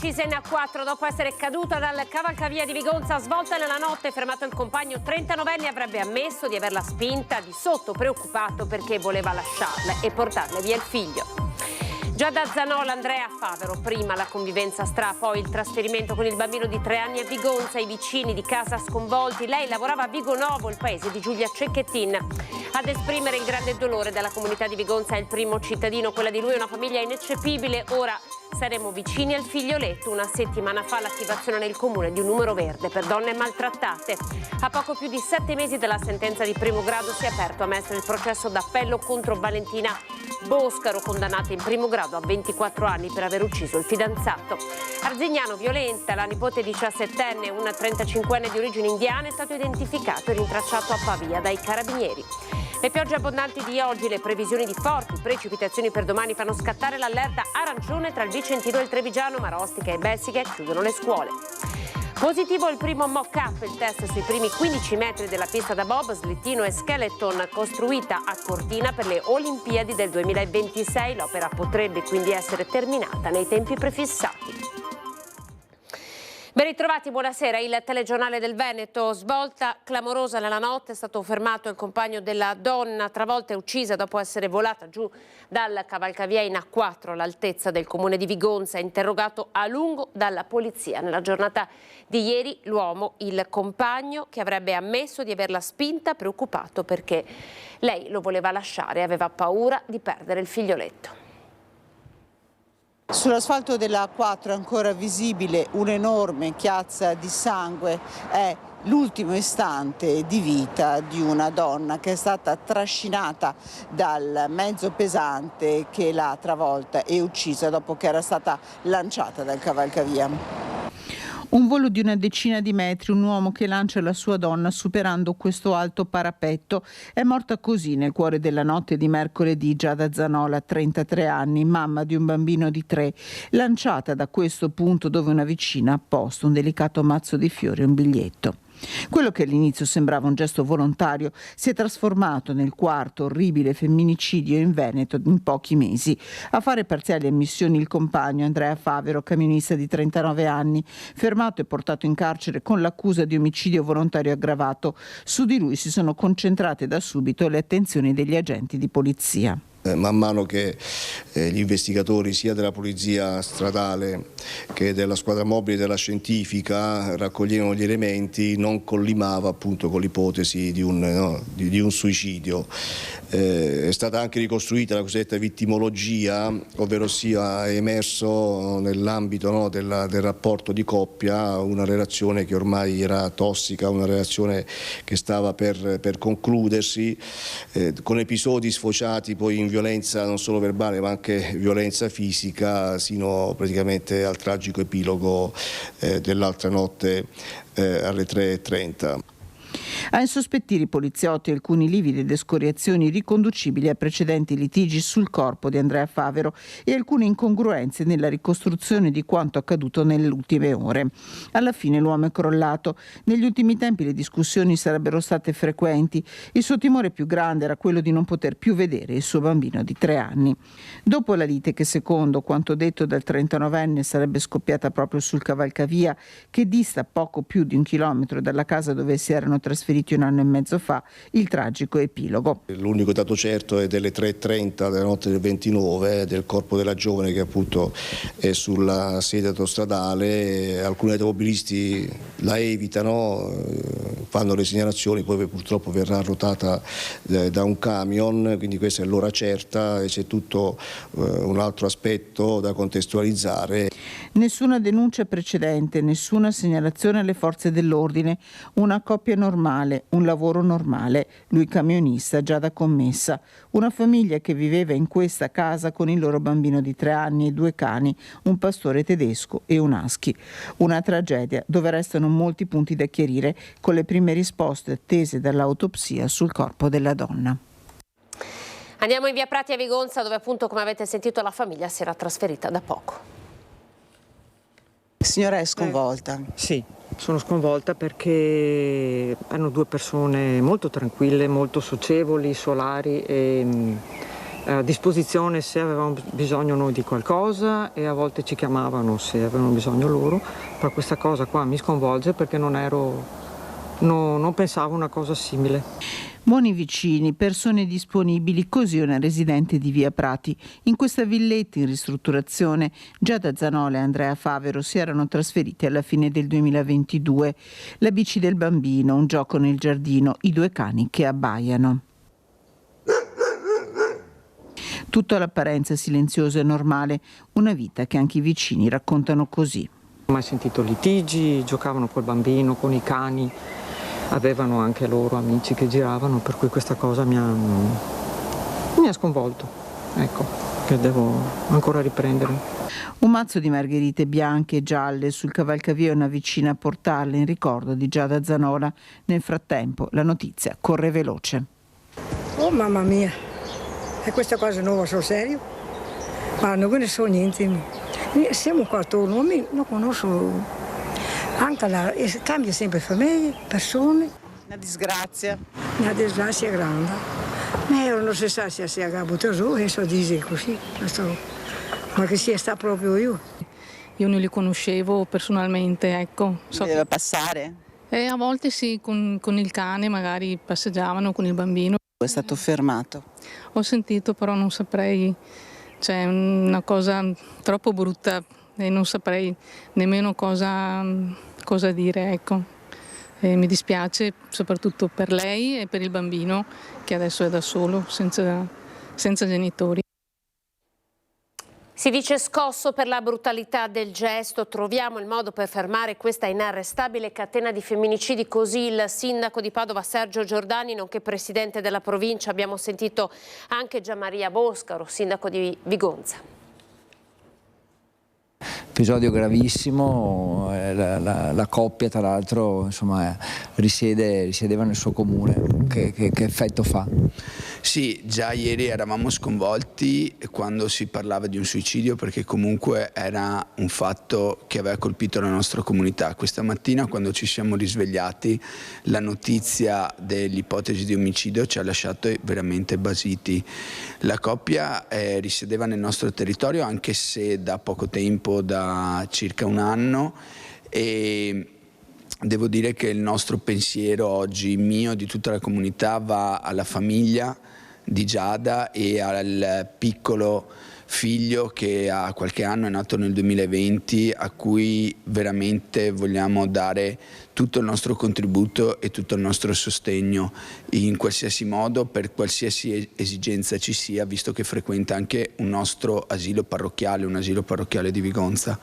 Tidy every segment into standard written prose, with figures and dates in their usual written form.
uccisa in A4 dopo essere caduta dal cavalcavia di Vigonza. Svolta nella notte, fermato il compagno 39enne, avrebbe ammesso di averla spinta di sotto, preoccupato perché voleva lasciarla e portarle via il figlio. Già da Zanola, Andrea Favero, prima la convivenza Stra, poi il trasferimento con il bambino di 3 anni a Vigonza, i vicini di casa sconvolti. Lei lavorava a Vigonovo, il paese di Giulia Cecchettin. Ad esprimere il grande dolore della comunità di Vigonza è il primo cittadino, quella di lui è una famiglia ineccepibile. Ora saremo vicini al figlioletto. Una settimana fa l'attivazione nel comune di un numero verde per donne maltrattate. A poco più di 7 mesi dalla sentenza di primo grado si è aperto a Mestre il processo d'appello contro Valentina Boscaro, condannata in primo grado a 24 anni per aver ucciso il fidanzato. Arzignano violenta, la nipote 17enne, una 35enne di origine indiana, è stato identificato e rintracciato a Pavia dai carabinieri. Le piogge abbondanti di oggi, le previsioni di forti precipitazioni per domani fanno scattare l'allerta arancione tra il Vicentino e il Trevigiano, ma Rostica e Bessiche chiudono le scuole. Positivo il primo mock-up, il test sui primi 15 metri della pista da bob, slittino e skeleton costruita a Cortina per le Olimpiadi del 2026. L'opera potrebbe quindi essere terminata nei tempi prefissati. Ben ritrovati, buonasera. Il telegiornale del Veneto. Svolta clamorosa nella notte, è stato fermato il compagno della donna, travolta e uccisa dopo essere volata giù dal cavalcavia in A4 all'altezza del comune di Vigonza, interrogato a lungo dalla polizia. Nella giornata di ieri l'uomo, il compagno, che avrebbe ammesso di averla spinta, preoccupato perché lei lo voleva lasciare e aveva paura di perdere il figlioletto. Sull'asfalto della A4 è ancora visibile un'enorme chiazza di sangue, è l'ultimo istante di vita di una donna che è stata trascinata dal mezzo pesante che l'ha travolta e uccisa dopo che era stata lanciata dal cavalcavia. Un volo di una decina di metri, un uomo che lancia la sua donna superando questo alto parapetto. È morta così nel cuore della notte di mercoledì Giada Zanola, 33 anni, mamma di un bambino di 3, lanciata da questo punto dove una vicina ha posto un delicato mazzo di fiori e un biglietto. Quello che all'inizio sembrava un gesto volontario si è trasformato nel quarto orribile femminicidio in Veneto in pochi mesi. A fare parziali ammissioni il compagno Andrea Favero, camionista di 39 anni, fermato e portato in carcere con l'accusa di omicidio volontario aggravato. Su di lui si sono concentrate da subito le attenzioni degli agenti di polizia. Man mano che gli investigatori sia della polizia stradale che della squadra mobile della scientifica raccoglievano gli elementi, non collimava appunto con l'ipotesi di un suicidio. È stata anche ricostruita la cosiddetta vittimologia, ovvero sia è emerso nell'ambito del rapporto di coppia una relazione che ormai era tossica, una relazione che stava per concludersi, con episodi sfociati poi in violenza non solo verbale ma anche violenza fisica, sino praticamente al tragico epilogo dell'altra notte alle 3:30. A insospettire i poliziotti alcuni lividi ed escoriazioni riconducibili a precedenti litigi sul corpo di Andrea Favero e alcune incongruenze nella ricostruzione di quanto accaduto nelle ultime ore. Alla fine l'uomo è crollato. Negli ultimi tempi le discussioni sarebbero state frequenti. Il suo timore più grande era quello di non poter più vedere il suo bambino di 3 anni. Dopo la lite che, secondo quanto detto dal 39enne, sarebbe scoppiata proprio sul cavalcavia, che dista poco più di 1 chilometro dalla casa dove si erano trasferiti 1 anno e mezzo fa, il tragico epilogo. L'unico dato certo è delle 3:30 della notte del 29 del corpo della giovane che appunto è sulla sede autostradale. Alcuni automobilisti la evitano, fanno le segnalazioni, poi purtroppo verrà arrotata da un camion, quindi questa è l'ora certa e c'è tutto un altro aspetto da contestualizzare. Nessuna denuncia precedente, nessuna segnalazione alle forze dell'ordine, una coppia normale, un lavoro normale, lui camionista già da commessa, una famiglia che viveva in questa casa con il loro bambino di 3 anni e 2 cani, un pastore tedesco e un husky. Una tragedia dove restano molti punti da chiarire, con le prime risposte attese dall'autopsia sul corpo della donna. Andiamo in via Prati a Vigonza, dove appunto, come avete sentito, la famiglia si era trasferita da poco. Signora è sconvolta? Sì, sono sconvolta perché erano 2 persone molto tranquille, molto socievoli, solari e a disposizione se avevamo bisogno noi di qualcosa e a volte ci chiamavano se avevano bisogno loro, però questa cosa qua mi sconvolge perché non pensavo una cosa simile. Buoni vicini, persone disponibili, così una residente di Via Prati. In questa villetta in ristrutturazione Giada Zanola e Andrea Favero si erano trasferiti alla fine del 2022. La bici del bambino, un gioco nel giardino, i 2 cani che abbaiano. Tutto all'apparenza silenzioso e normale, una vita che anche i vicini raccontano così. Non ho mai sentito litigi, giocavano col bambino, con i cani. Avevano anche loro amici che giravano, per cui questa cosa mi ha sconvolto, ecco, che devo ancora riprendere. Un mazzo di margherite bianche e gialle sul cavalcavia e una vicina a portarle in ricordo di Giada Zanola. Nel frattempo la notizia corre veloce. Oh mamma mia, è questa cosa nuova sul serio? Ma non ne so niente. Siamo qua attorno, non conosco. Anche cambia sempre famiglie, persone. Una disgrazia. Una disgrazia grande. Ma io non si sa se sia buttato giù e so dire così. Ma che sia sta proprio io. Io non li conoscevo personalmente, ecco. So deve passare? A volte sì, con il cane magari passeggiavano con il bambino. È stato fermato. Ho sentito, però non saprei, cioè una cosa troppo brutta. E non saprei nemmeno cosa dire, ecco. Mi dispiace soprattutto per lei e per il bambino che adesso è da solo, senza genitori. Si dice scosso per la brutalità del gesto, troviamo il modo per fermare questa inarrestabile catena di femminicidi, così il sindaco di Padova Sergio Giordani, nonché presidente della provincia. Abbiamo sentito anche Gianmaria Boscaro, sindaco di Vigonza. Episodio gravissimo, la coppia tra l'altro risiedeva nel suo comune, che effetto fa? Sì, già ieri eravamo sconvolti quando si parlava di un suicidio, perché comunque era un fatto che aveva colpito la nostra comunità. Questa mattina, quando ci siamo risvegliati, la notizia dell'ipotesi di omicidio ci ha lasciato veramente basiti. La coppia risiedeva nel nostro territorio, anche se da poco tempo, da circa un anno, e devo dire che il nostro pensiero oggi, mio, di tutta la comunità, va alla famiglia di Giada e al piccolo figlio che ha qualche anno, è nato nel 2020, a cui veramente vogliamo dare tutto il nostro contributo e tutto il nostro sostegno in qualsiasi modo, per qualsiasi esigenza ci sia, visto che frequenta anche un nostro asilo parrocchiale di Vigonza.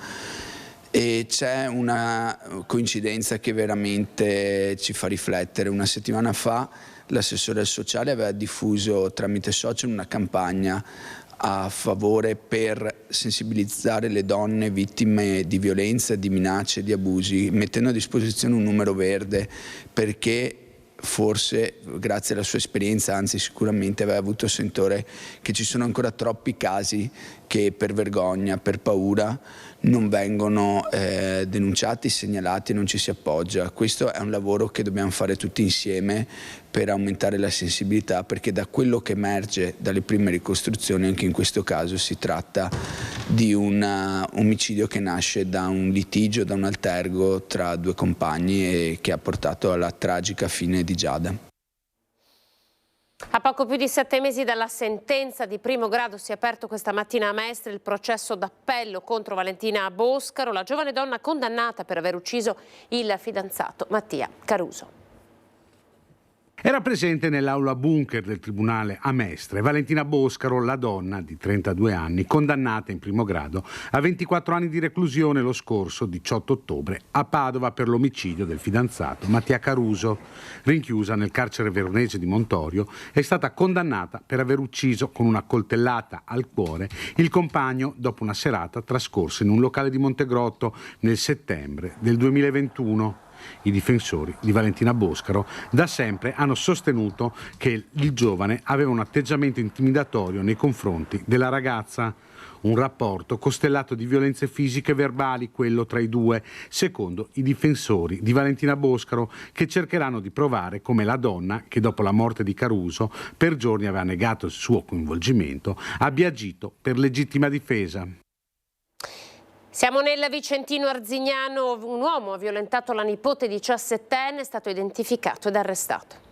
E c'è una coincidenza che veramente ci fa riflettere. Una settimana fa l'assessore sociale aveva diffuso tramite social una campagna a favore per sensibilizzare le donne vittime di violenza, di minacce, di abusi, mettendo a disposizione un numero verde, perché forse grazie alla sua esperienza, anzi sicuramente aveva avuto sentore che ci sono ancora troppi casi che per vergogna, per paura non vengono denunciati, segnalati e non ci si appoggia. Questo è un lavoro che dobbiamo fare tutti insieme per aumentare la sensibilità, perché da quello che emerge dalle prime ricostruzioni, anche in questo caso si tratta di un omicidio che nasce da un litigio, da un altergo tra 2 compagni e che ha portato alla tragica fine di Giada. A poco più di 7 mesi dalla sentenza di primo grado si è aperto questa mattina a Mestre il processo d'appello contro Valentina Boscaro, la giovane donna condannata per aver ucciso il fidanzato Mattia Caruso. Era presente nell'aula bunker del tribunale a Mestre Valentina Boscaro, la donna di 32 anni, condannata in primo grado a 24 anni di reclusione lo scorso 18 ottobre a Padova per l'omicidio del fidanzato Mattia Caruso. Rinchiusa nel carcere veronese di Montorio, è stata condannata per aver ucciso con una coltellata al cuore il compagno dopo una serata trascorsa in un locale di Montegrotto nel settembre del 2021. I difensori di Valentina Boscaro da sempre hanno sostenuto che il giovane aveva un atteggiamento intimidatorio nei confronti della ragazza, Un rapporto costellato di violenze fisiche e verbali, quello tra i due, secondo i difensori di Valentina Boscaro, che cercheranno di provare come la donna, che dopo la morte di Caruso per giorni aveva negato il suo coinvolgimento, abbia agito per legittima difesa. Siamo nel Vicentino Arzignano, un uomo ha violentato la nipote 17enne, è stato identificato ed arrestato.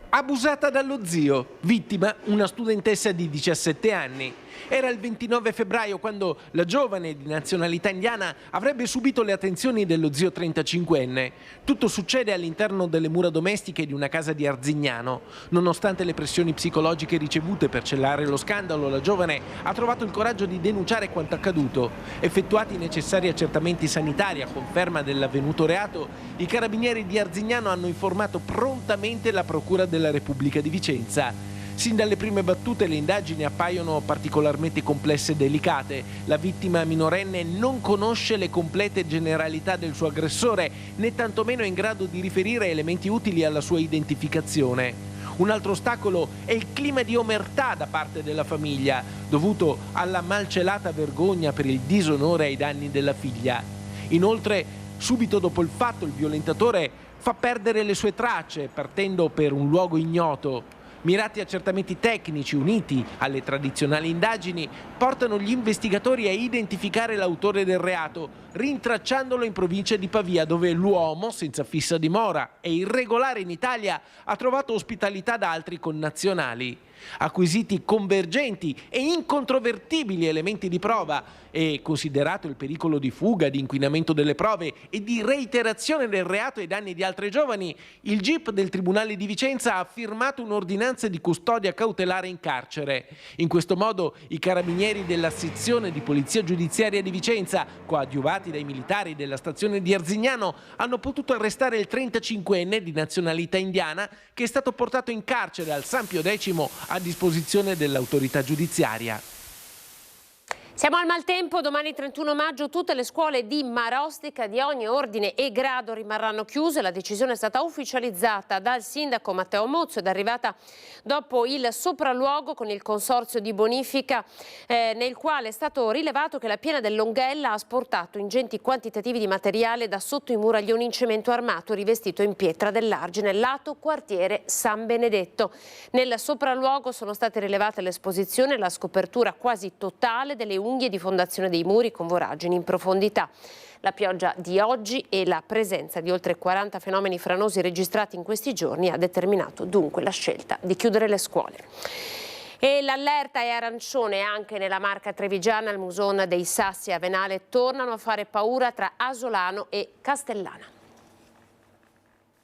Abusata dallo zio, vittima una studentessa di 17 anni. Era il 29 febbraio quando la giovane di nazionalità indiana avrebbe subito le attenzioni dello zio 35enne. Tutto succede all'interno delle mura domestiche di una casa di Arzignano. Nonostante le pressioni psicologiche ricevute per cellare lo scandalo, la giovane ha trovato il coraggio di denunciare quanto accaduto. Effettuati i necessari accertamenti sanitari a conferma dell'avvenuto reato, i carabinieri di Arzignano hanno informato prontamente la Procura della Repubblica di Vicenza. Sin dalle prime battute le indagini appaiono particolarmente complesse e delicate. La vittima minorenne non conosce le complete generalità del suo aggressore, né tantomeno è in grado di riferire elementi utili alla sua identificazione. Un altro ostacolo è il clima di omertà da parte della famiglia, dovuto alla malcelata vergogna per il disonore ai danni della figlia. Inoltre, subito dopo il fatto, il violentatore fa perdere le sue tracce, partendo per un luogo ignoto. Mirati accertamenti tecnici uniti alle tradizionali indagini portano gli investigatori a identificare l'autore del reato, rintracciandolo in provincia di Pavia, dove l'uomo, senza fissa dimora e irregolare in Italia, ha trovato ospitalità da altri connazionali. Acquisiti convergenti e incontrovertibili elementi di prova e considerato il pericolo di fuga, di inquinamento delle prove e di reiterazione del reato ai danni di altre giovani, il GIP del Tribunale di Vicenza ha firmato un'ordinanza di custodia cautelare in carcere. In questo modo i carabinieri della sezione di Polizia Giudiziaria di Vicenza, coadiuvati dai militari della stazione di Arzignano, hanno potuto arrestare il 35enne di nazionalità indiana che è stato portato in carcere al San Pio X a disposizione dell'autorità giudiziaria. Siamo al maltempo, domani 31 maggio tutte le scuole di Marostica di ogni ordine e grado rimarranno chiuse. La decisione è stata ufficializzata dal sindaco Matteo Mozzo ed è arrivata dopo il sopralluogo con il consorzio di bonifica nel quale è stato rilevato che la piana del Longhella ha asportato ingenti quantitativi di materiale da sotto i muraglioni in cemento armato rivestito in pietra dell'Argine, lato quartiere San Benedetto. Nel sopralluogo sono state rilevate l'esposizione e la scopertura quasi totale delle unghie di fondazione dei muri con voragini in profondità. La pioggia di oggi e la presenza di oltre 40 fenomeni franosi registrati in questi giorni ha determinato dunque la scelta di chiudere le scuole. E l'allerta è arancione anche nella Marca trevigiana. Il Muson dei Sassi e Avenale tornano a fare paura tra Asolano e Castellana.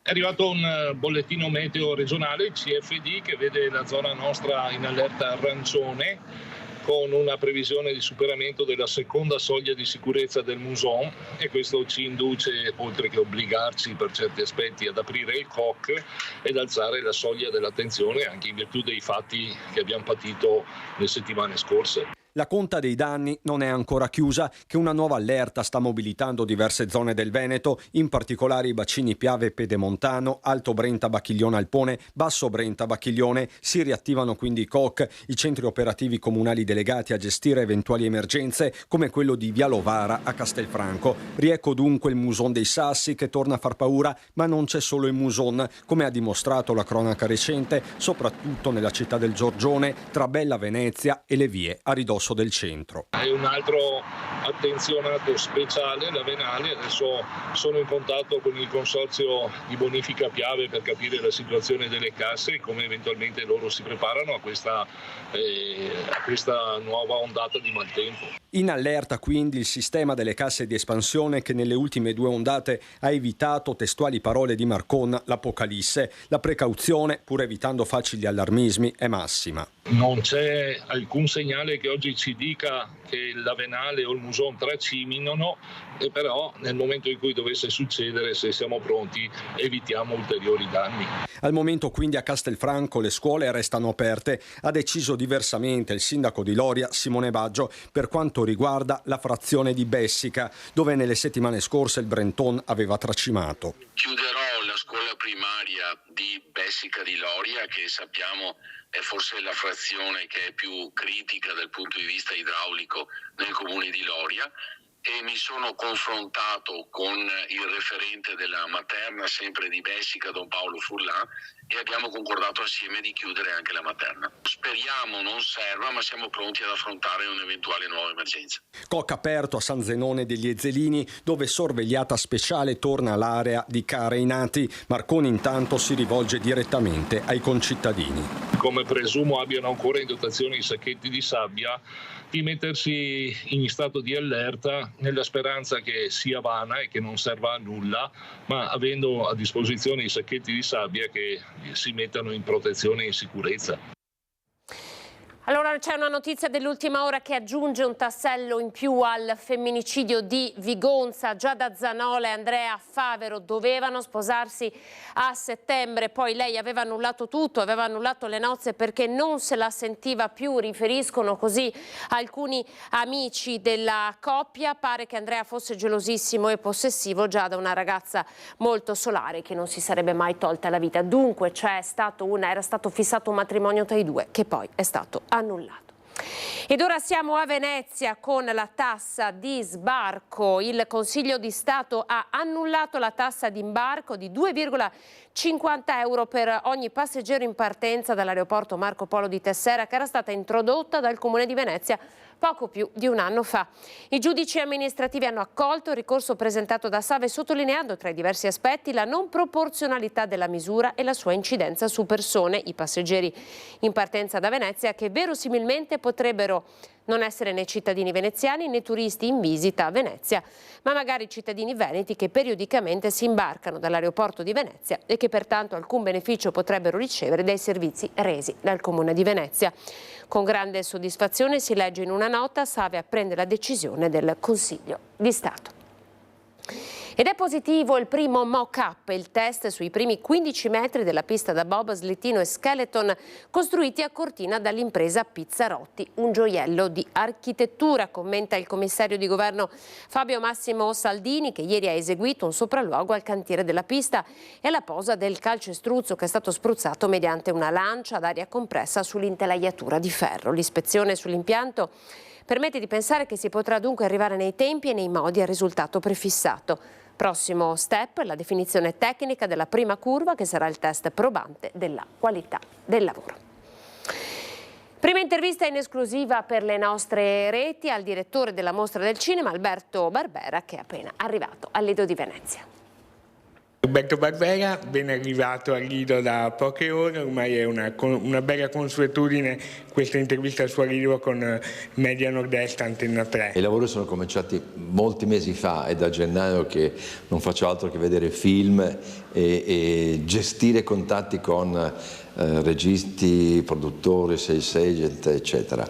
È arrivato un bollettino meteo regionale, il CFD, che vede la zona nostra in allerta arancione, con una previsione di superamento della seconda soglia di sicurezza del Muson, e questo ci induce, oltre che obbligarci per certi aspetti ad aprire il COC ed alzare la soglia dell'attenzione anche in virtù dei fatti che abbiamo patito le settimane scorse. La conta dei danni non è ancora chiusa, che una nuova allerta sta mobilitando diverse zone del Veneto, in particolare i bacini Piave e Pedemontano, Alto Brenta Bacchiglione Alpone, Basso Brenta Bacchiglione. Si riattivano quindi i COC, i centri operativi comunali delegati a gestire eventuali emergenze, come quello di Via Lovara a Castelfranco. Riecco dunque il Muson dei Sassi che torna a far paura, ma non c'è solo il Muson, come ha dimostrato la cronaca recente, soprattutto nella città del Giorgione, tra Bella Venezia e le vie a ridosso del centro. È un altro attenzionato speciale, la Venale. Adesso sono in contatto con il consorzio di bonifica Piave per capire la situazione delle casse e come eventualmente loro si preparano a questa nuova ondata di maltempo. In allerta quindi il sistema delle casse di espansione che nelle ultime due ondate ha evitato, testuali parole di Marcon, l'apocalisse. La precauzione, pur evitando facili allarmismi, è massima. Non c'è alcun segnale che oggi ci dica che la Venale o il Muson traciminano, e però nel momento in cui dovesse succedere, se siamo pronti, evitiamo ulteriori danni. Al momento quindi a Castelfranco le scuole restano aperte. Ha deciso diversamente il sindaco di Loria, Simone Baggio, per quanto riguarda la frazione di Bessica, dove nelle settimane scorse il Brenton aveva tracimato. Chiuderò la scuola primaria di Bessica di Loria, che sappiamo è forse la frazione che è più critica dal punto di vista idraulico nel comune di Loria, e mi sono confrontato con il referente della Materna, sempre di Bessica, Don Paolo Furlan, e abbiamo concordato assieme di chiudere anche la Materna. Speriamo non serva, ma siamo pronti ad affrontare un'eventuale nuova emergenza. COC aperto a San Zenone degli Ezzelini, dove sorvegliata speciale torna all'area di Careinati. Marconi intanto si rivolge direttamente ai concittadini. Come presumo abbiano ancora in dotazione i sacchetti di sabbia, di mettersi in stato di allerta nella speranza che sia vana e che non serva a nulla, ma avendo a disposizione i sacchetti di sabbia che si mettano in protezione e in sicurezza. Allora c'è una notizia dell'ultima ora che aggiunge un tassello in più al femminicidio di Vigonza. Già da Zanola e Andrea Favero dovevano sposarsi a settembre, poi lei aveva annullato tutto, aveva annullato le nozze perché non se la sentiva più, riferiscono così alcuni amici della coppia. Pare che Andrea fosse gelosissimo e possessivo già da una ragazza molto solare che non si sarebbe mai tolta la vita. Dunque era stato fissato un matrimonio tra i due che poi è stato annullato. Ed ora siamo a Venezia con la tassa di sbarco. Il Consiglio di Stato ha annullato la tassa di imbarco di 2,50 euro per ogni passeggero in partenza dall'aeroporto Marco Polo di Tessera, che era stata introdotta dal Comune di Venezia poco più di un anno fa. I giudici amministrativi hanno accolto il ricorso presentato da Save, sottolineando tra i diversi aspetti la non proporzionalità della misura e la sua incidenza su persone, i passeggeri in partenza da Venezia, che verosimilmente potrebbero non essere né cittadini veneziani né turisti in visita a Venezia, ma magari cittadini veneti che periodicamente si imbarcano dall'aeroporto di Venezia e che pertanto alcun beneficio potrebbero ricevere dai servizi resi dal Comune di Venezia. Con grande soddisfazione si legge in una nota: Save apprende la decisione del Consiglio di Stato. Ed è positivo il primo mock-up, il test sui primi 15 metri della pista da bob, slittino e skeleton costruiti a Cortina dall'impresa Pizzarotti. Un gioiello di architettura, commenta il commissario di governo Fabio Massimo Saldini, che ieri ha eseguito un sopralluogo al cantiere della pista e alla posa del calcestruzzo che è stato spruzzato mediante una lancia ad aria compressa sull'intelaiatura di ferro. L'ispezione sull'impianto permette di pensare che si potrà dunque arrivare nei tempi e nei modi al risultato prefissato. Prossimo step, la definizione tecnica della prima curva, che sarà il test probante della qualità del lavoro. Prima intervista in esclusiva per le nostre reti al direttore della Mostra del Cinema, Alberto Barbera, che è appena arrivato al Lido di Venezia. Alberto Barbera, ben arrivato al Lido da poche ore, ormai è una bella consuetudine questa intervista al suo arrivo con Media Nord-Est Antenna 3. I lavori sono cominciati molti mesi fa, è da gennaio che non faccio altro che vedere film e gestire contatti con registi, produttori, sales agent, eccetera.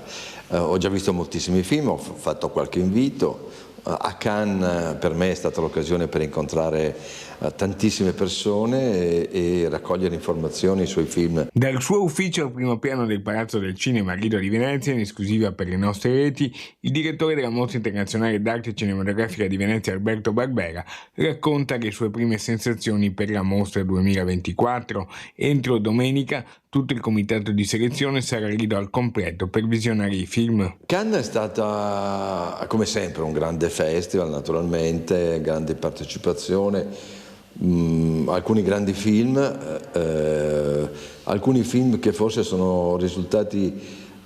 Ho già visto moltissimi film, ho fatto qualche invito. A Cannes per me è stata l'occasione per incontrare tantissime persone e raccogliere informazioni sui film. Dal suo ufficio al primo piano del Palazzo del Cinema al Lido di Venezia, in esclusiva per le nostre reti, il direttore della Mostra Internazionale d'Arte Cinematografica di Venezia, Alberto Barbera, racconta le sue prime sensazioni per la mostra 2024. Entro domenica tutto il comitato di selezione sarà al Lido al completo per visionare i film. Cannes è stata, come sempre, un grande festival, naturalmente, grande partecipazione. Alcuni grandi film, alcuni film che forse sono risultati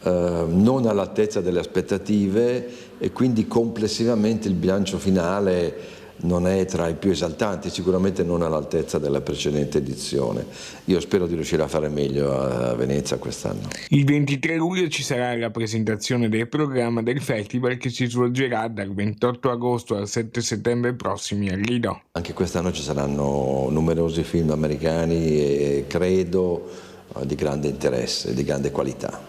non all'altezza delle aspettative e quindi complessivamente il bilancio finale non è tra i più esaltanti, sicuramente non all'altezza della precedente edizione. Io spero di riuscire a fare meglio a Venezia quest'anno. Il 23 luglio ci sarà la presentazione del programma del festival che si svolgerà dal 28 agosto al 7 settembre prossimi al Lido. Anche quest'anno ci saranno numerosi film americani e credo di grande interesse, di grande qualità.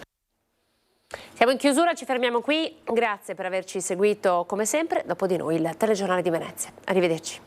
Siamo in chiusura, ci fermiamo qui. Grazie per averci seguito come sempre. Dopo di noi il telegiornale di Venezia. Arrivederci.